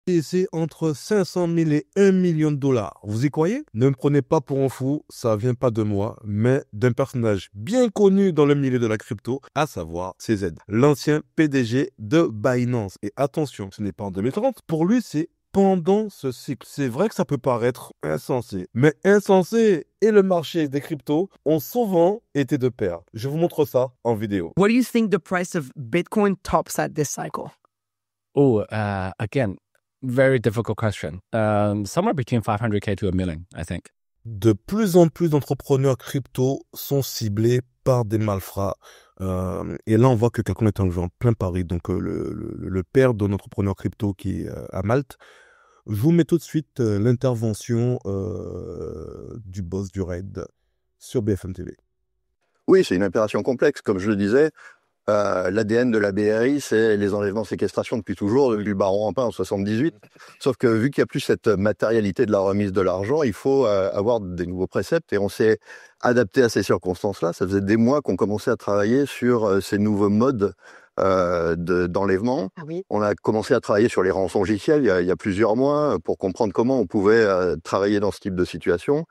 Et c'est entre 500 000 et 1 million de dollars. Vous y croyez? Ne me prenez pas pour un fou, ça vient pas de moi, mais d'un personnage bien connu dans le milieu de la crypto, à savoir CZ, l'ancien PDG de Binance. Et attention, ce n'est pas en 2030. Pour lui, c'est pendant ce cycle. C'est vrai que ça peut paraître insensé, mais insensé et le marché des cryptos ont souvent été de pair. Je vous montre ça en vidéo. What do you think the price of Bitcoin tops at this cycle? Again, very difficult question. Somewhere between 500K to a million, I think. De plus en plus d'entrepreneurs crypto sont ciblés par des malfrats. Et là, on voit que quelqu'un est en plein pari. Donc, le père d'un entrepreneur crypto qui est à Malte. Je vous mets tout de suite l'intervention du boss du raid sur BFM TV. Oui, c'est une opération complexe. Comme je le disais, l'ADN de la BRI, c'est les enlèvements, séquestrations depuis toujours, depuis le baron Rampin en 78. Sauf que vu qu'il n'y a plus cette matérialité de la remise de l'argent, il faut avoir des nouveaux préceptes et on s'est adapté à ces circonstances-là. Ça faisait des mois qu'on commençait à travailler sur ces nouveaux modes d'enlèvement. Ah oui. On a commencé à travailler sur les rançongiciels il y a plusieurs mois pour comprendre comment on pouvait travailler dans ce type de situation.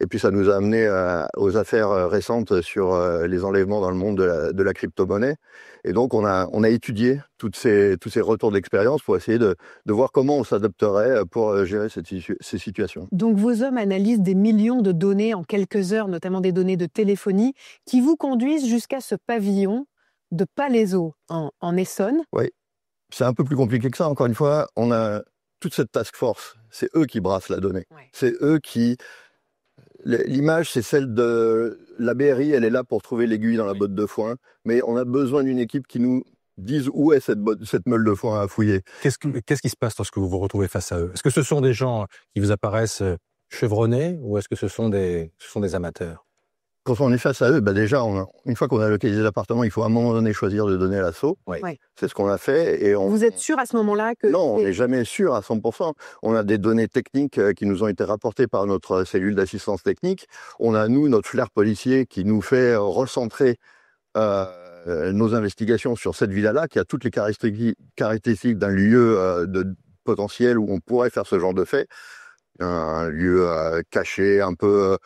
Et puis ça nous a amené aux affaires récentes sur les enlèvements dans le monde de la crypto-monnaie. Et donc on a étudié tous ces retours d'expérience pour essayer de voir comment on s'adapterait pour gérer ces situations. Donc vos hommes analysent des millions de données en quelques heures, notamment des données de téléphonie, qui vous conduisent jusqu'à ce pavillon de Palaiseau en Essonne. Oui, c'est un peu plus compliqué que ça. Encore une fois, on a toute cette task force. C'est eux qui brassent la donnée. Ouais. C'est eux qui... L'image, c'est celle de la BRI, elle est là pour trouver l'aiguille dans la botte de foin, mais on a besoin d'une équipe qui nous dise où est cette meule de foin à fouiller. Qu'est-ce qui se passe lorsque vous vous retrouvez face à eux? Est-ce que ce sont des gens qui vous apparaissent chevronnés ou est-ce que ce sont des amateurs? Quand on est face à eux, déjà, une fois qu'on a localisé l'appartement, il faut à un moment donné choisir de donner l'assaut. Oui. Ouais. C'est ce qu'on a fait. Et Vous êtes sûr à ce moment-là que... Non, on n'est jamais sûr à 100%. On a des données techniques qui nous ont été rapportées par notre cellule d'assistance technique. On a, nous, notre flair policier qui nous fait recentrer nos investigations sur cette villa-là, qui a toutes les caractéristiques d'un lieu de potentiel où on pourrait faire ce genre de fait. Un lieu caché, un peu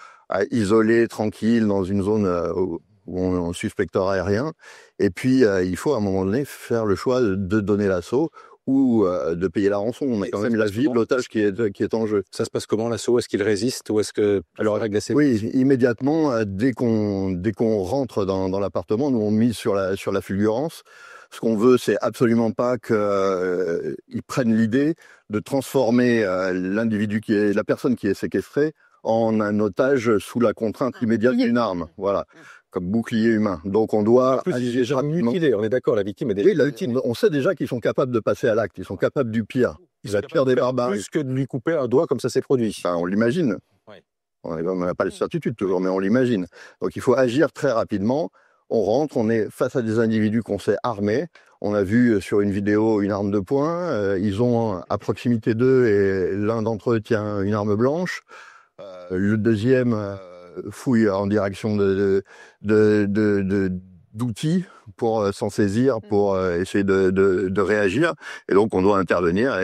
isolé, tranquille, dans une zone où on suspecterait rien. Et puis, il faut à un moment donné faire le choix de donner l'assaut ou de payer la rançon. On a quand même la vie de l'otage qui est en jeu. Ça se passe comment l'assaut? Est-ce qu'il résiste ou est-ce que alors règle assez... Oui, immédiatement, dès qu'on rentre dans l'appartement, nous on mise sur la fulgurance. Ce qu'on veut, c'est absolument pas qu'ils prennent l'idée de transformer la personne qui est séquestrée en un otage sous la contrainte immédiate d'une arme. Voilà, comme bouclier humain. Donc on doit En plus, il est agir déjà rapidement. mutilé, on est d'accord, la victime est déjà... Oui, la victime, on sait déjà qu'ils sont capables de passer à l'acte, ils sont capables du pire. Il La pire des barbares. plus que de lui couper un doigt comme ça s'est produit. Enfin, on l'imagine. Ouais. On n'a pas les certitudes toujours, mais on l'imagine. Donc il faut agir très rapidement. On rentre, on est face à des individus qu'on sait armés. On a vu sur une vidéo une arme de poing. Ils ont à proximité d'eux et l'un d'entre eux tient une arme blanche. Le deuxième fouille en direction d'outils pour s'en saisir, pour essayer de réagir. Et donc, on doit intervenir.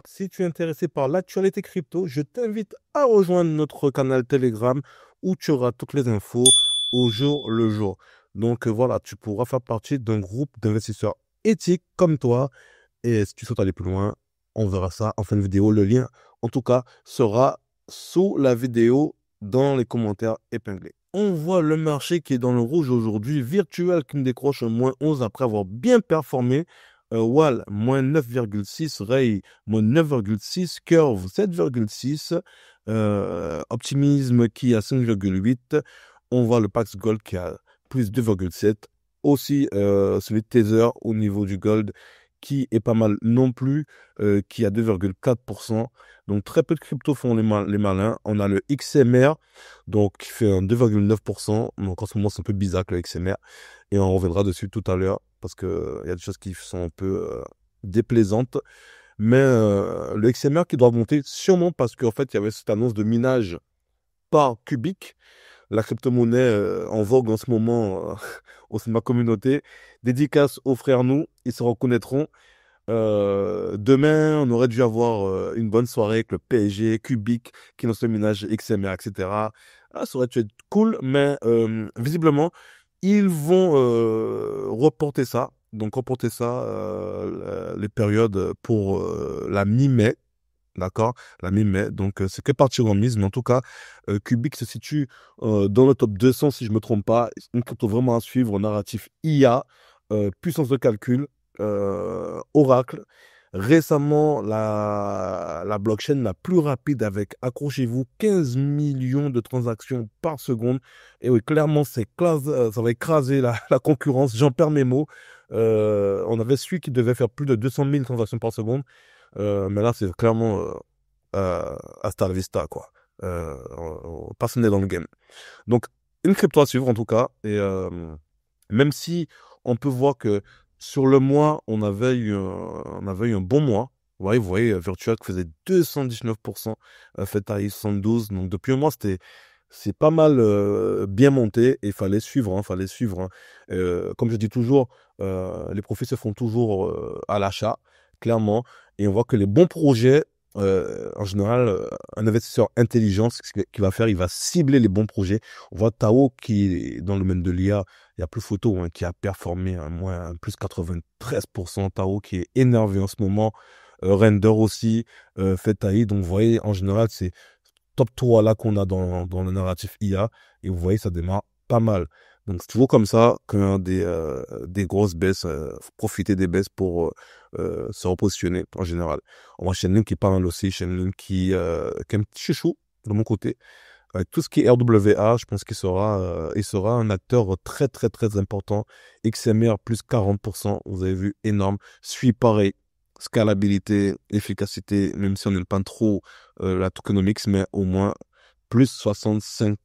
Si tu es intéressé par l'actualité crypto, je t'invite à rejoindre notre canal Telegram où tu auras toutes les infos au jour le jour. Donc voilà, tu pourras faire partie d'un groupe d'investisseurs éthiques comme toi. Et si tu souhaites aller plus loin, on verra ça en fin de vidéo. Le lien, en tout cas, sera sous la vidéo dans les commentaires épinglés. On voit le marché qui est dans le rouge aujourd'hui. Virtual qui me décroche un -11 après avoir bien performé. Wall, -9,6. Ray, -9,6. Curve, 7,6. Optimisme qui a 5,8. On voit le Pax Gold qui a plus 2,7. Aussi, celui de Tether au niveau du gold qui est pas mal non plus, qui a 2,4%. Donc, très peu de cryptos font les malins. On a le XMR, donc qui fait un 2,9%. Donc, en ce moment, c'est un peu bizarre que le XMR. Et on reviendra dessus tout à l'heure parce qu'il y a des choses qui sont un peu déplaisantes. Mais le XMR qui doit monter sûrement parce qu'en fait, il y avait cette annonce de minage par Cubic, la crypto-monnaie en vogue en ce moment au sein de ma communauté. Dédicace aux frères nous, ils se reconnaîtront. Demain, on aurait dû avoir une bonne soirée avec le PSG, Cubic, qui lance le minage XMR, etc. Ah, ça aurait dû être cool, mais visiblement, ils vont reporter ça. Donc, reporter ça, les périodes pour la mi-mai. D'accord? La mi-mai. Donc, c'est que partir en mise. Mais en tout cas, Cubic se situe dans le top 200, si je ne me trompe pas. Une crypto vraiment à suivre, narratif IA, puissance de calcul, Oracle. Récemment, la blockchain la plus rapide avec, accrochez-vous, 15 millions de transactions par seconde. Et oui, clairement, ça va écraser la concurrence. J'en perds mes mots. On avait celui qui devait faire plus de 200 000 transactions par seconde. Mais là, c'est clairement hasta la vista, quoi. Personne n'est dans le game. Donc, une crypto à suivre, en tout cas. Et même si on peut voir que sur le mois, on avait eu un bon mois. Vous voyez, Virtual qui faisait 219%, Fetaï 72. Donc, depuis un mois, c'est pas mal bien monté et il fallait suivre. Comme je dis toujours, les profits se font toujours à l'achat, clairement. Et on voit que les bons projets, en général, un investisseur intelligent, ce qu'il va faire, il va cibler les bons projets. On voit Tao qui est dans le domaine de l'IA, il n'y a plus photo, qui a performé moins plus 93%. Tao qui est énervé en ce moment. Render aussi, Fetaï. Donc, vous voyez, en général, c'est top 3 là qu'on a dans le narratif IA. Et vous voyez, ça démarre pas mal. Donc, c'est toujours comme ça qu'un des grosses baisses, faut profiter des baisses pour se repositionner en général. On voit Shenlong qui parle aussi, Shenlong qui est un petit chouchou de mon côté. Avec tout ce qui est RWA, je pense qu'il sera un acteur très, très, très important. XMR plus 40%, vous avez vu, énorme. Suit pareil. Scalabilité, efficacité, même si on n'aime pas trop la tokenomics, mais au moins plus 65%.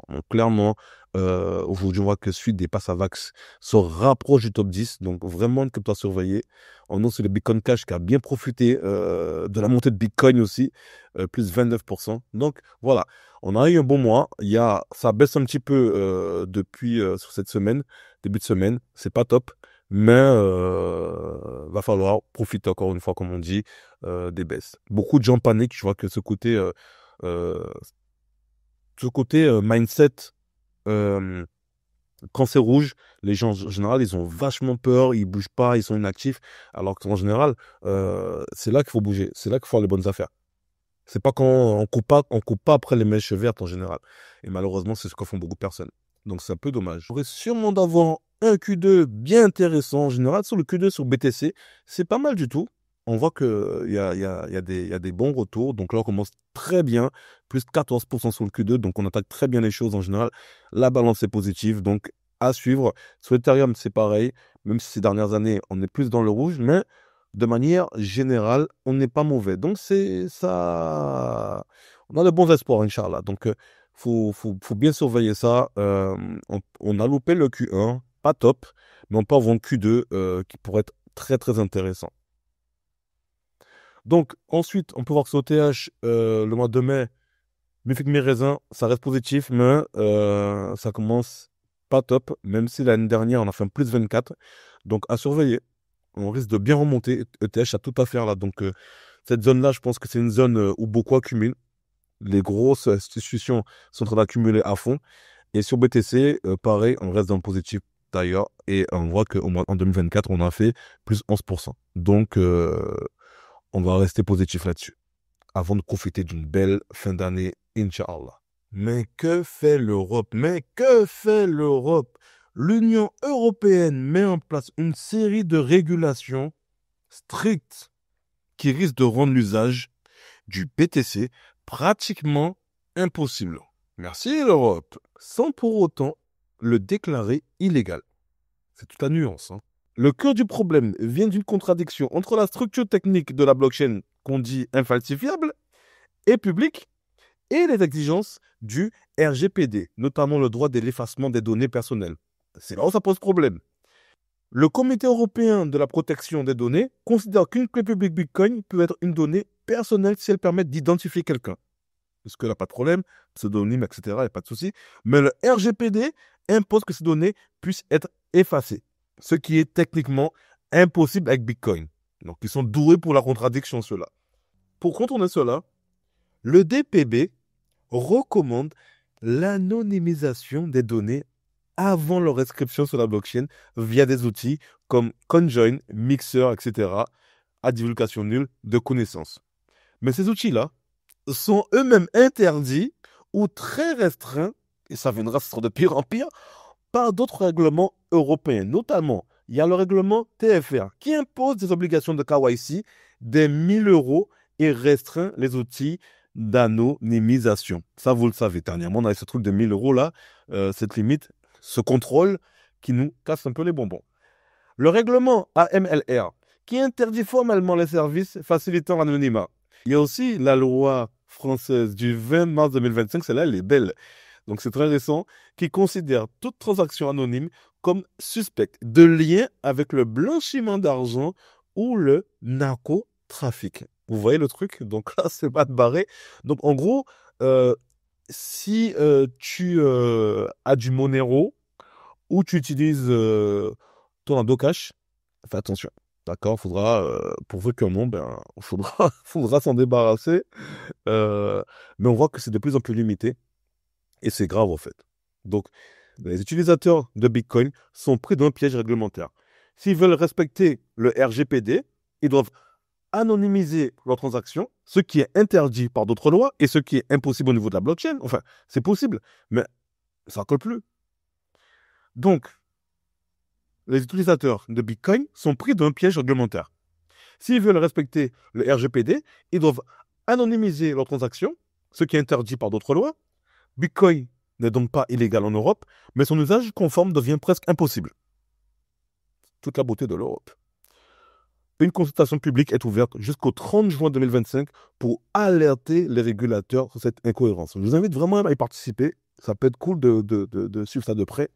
Donc clairement, aujourd'hui, on voit que Suite dépasse Avax, se rapproche du top 10. Donc vraiment une crypto à surveiller. En nous, c'est le Bitcoin Cash qui a bien profité de la montée de Bitcoin aussi, plus 29%. Donc voilà, on a eu un bon mois. Ça baisse un petit peu depuis sur cette semaine, début de semaine. C'est pas top. Mais va falloir profiter encore une fois, comme on dit, des baisses. Beaucoup de gens paniquent. Je vois que ce côté mindset, quand c'est rouge, les gens en général, ils ont vachement peur, ils bougent pas, ils sont inactifs. Alors qu'en général, c'est là qu'il faut bouger, c'est là qu'il faut faire les bonnes affaires. C'est pas quand on coupe pas après les mèches vertes en général. Et malheureusement, c'est ce que font beaucoup de personnes. Donc c'est un peu dommage. J'aurais sûrement d'avoir un Q2 bien intéressant en général. Sur le Q2 sur BTC, c'est pas mal du tout. On voit qu'il y a des bons retours. Donc là, on commence très bien. Plus de 14% sur le Q2. Donc on attaque très bien les choses en général. La balance est positive. Donc à suivre. Sur Ethereum, c'est pareil. Même si ces dernières années, on est plus dans le rouge. Mais de manière générale, on n'est pas mauvais. Donc c'est ça. On a de bons espoirs, Inch'Allah. Donc faut bien surveiller ça. On a loupé le Q1. Pas top. Mais on peut avoir un Q2 qui pourrait être très très intéressant. Donc, ensuite, on peut voir que sur OTH, le mois de mai, Mific mes raisins, ça reste positif, mais ça commence pas top, même si l'année dernière, on a fait un plus 24. Donc, à surveiller. On risque de bien remonter. ETH a tout à faire là. Donc, cette zone-là, je pense que c'est une zone où beaucoup accumulent. Les grosses institutions sont en train d'accumuler à fond. Et sur BTC, pareil, on reste dans le positif d'ailleurs. Et on voit qu'en 2024, on a fait plus 11%. Donc, on va rester positif là-dessus, avant de profiter d'une belle fin d'année, Inch'Allah. Mais que fait l'Europe? L'Union européenne met en place une série de régulations strictes qui risquent de rendre l'usage du BTC pratiquement impossible. Merci l'Europe. Sans pour autant le déclarer illégal. C'est toute la nuance, hein. Le cœur du problème vient d'une contradiction entre la structure technique de la blockchain qu'on dit infalsifiable et publique et les exigences du RGPD, notamment le droit de l'effacement des données personnelles. C'est là où ça pose problème. Le Comité européen de la protection des données considère qu'une clé publique Bitcoin peut être une donnée personnelle si elle permet d'identifier quelqu'un. Parce que là, pas de problème, pseudonyme, etc., il n'y a pas de souci. Mais le RGPD impose que ces données puissent être effacées. Ce qui est techniquement impossible avec Bitcoin. Donc, ils sont doués pour la contradiction, ceux-là. Pour contourner cela, le DPB recommande l'anonymisation des données avant leur inscription sur la blockchain via des outils comme CoinJoin, Mixer, etc., à divulgation nulle de connaissances. Mais ces outils-là sont eux-mêmes interdits ou très restreints, et ça viendra de pire en pire, par d'autres règlements européens. Notamment, il y a le règlement TFR qui impose des obligations de KYC des 1 000 € et restreint les outils d'anonymisation. Ça, vous le savez. Dernièrement, on a ce truc de 1 000 € là, cette limite, ce contrôle qui nous casse un peu les bonbons. Le règlement AMLR qui interdit formellement les services facilitant l'anonymat. Il y a aussi la loi française du 20 mars 2025, celle-là, elle est belle. Donc c'est très récent, qui considère toute transaction anonyme comme suspecte de lien avec le blanchiment d'argent ou le narcotrafic. Vous voyez le truc? Donc là, c'est pas de barrer. Donc en gros, si tu as du Monero ou tu utilises ton Endocash, fais attention. D'accord, faudra, pour vrai qu'un nom, faudra s'en débarrasser. Mais on voit que c'est de plus en plus limité. Et c'est grave, en fait. Donc, les utilisateurs de Bitcoin sont pris d'un piège réglementaire. S'ils veulent respecter le RGPD, ils doivent anonymiser leurs transactions, ce qui est interdit par d'autres lois et ce qui est impossible au niveau de la blockchain. Enfin, c'est possible, mais ça ne colle plus. Donc, les utilisateurs de Bitcoin sont pris d'un piège réglementaire. S'ils veulent respecter le RGPD, ils doivent anonymiser leurs transactions, ce qui est interdit par d'autres lois. Bitcoin n'est donc pas illégal en Europe, mais son usage conforme devient presque impossible. Toute la beauté de l'Europe. Une consultation publique est ouverte jusqu'au 30 juin 2025 pour alerter les régulateurs sur cette incohérence. Je vous invite vraiment à y participer. Ça peut être cool de suivre ça de près.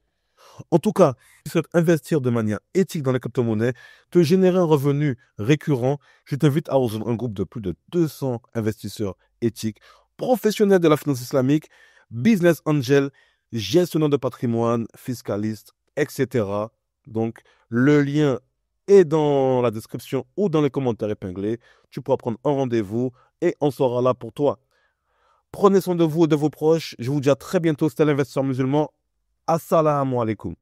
En tout cas, si tu souhaites investir de manière éthique dans les crypto-monnaies, te générer un revenu récurrent, je t'invite à rejoindre un groupe de plus de 200 investisseurs éthiques, professionnels de la finance islamique, business angel, gestionnaire de patrimoine, fiscaliste, etc. Donc, le lien est dans la description ou dans les commentaires épinglés. Tu pourras prendre un rendez-vous et on sera là pour toi. Prenez soin de vous et de vos proches. Je vous dis à très bientôt. C'était l'investisseur musulman. Assalamu alaikum.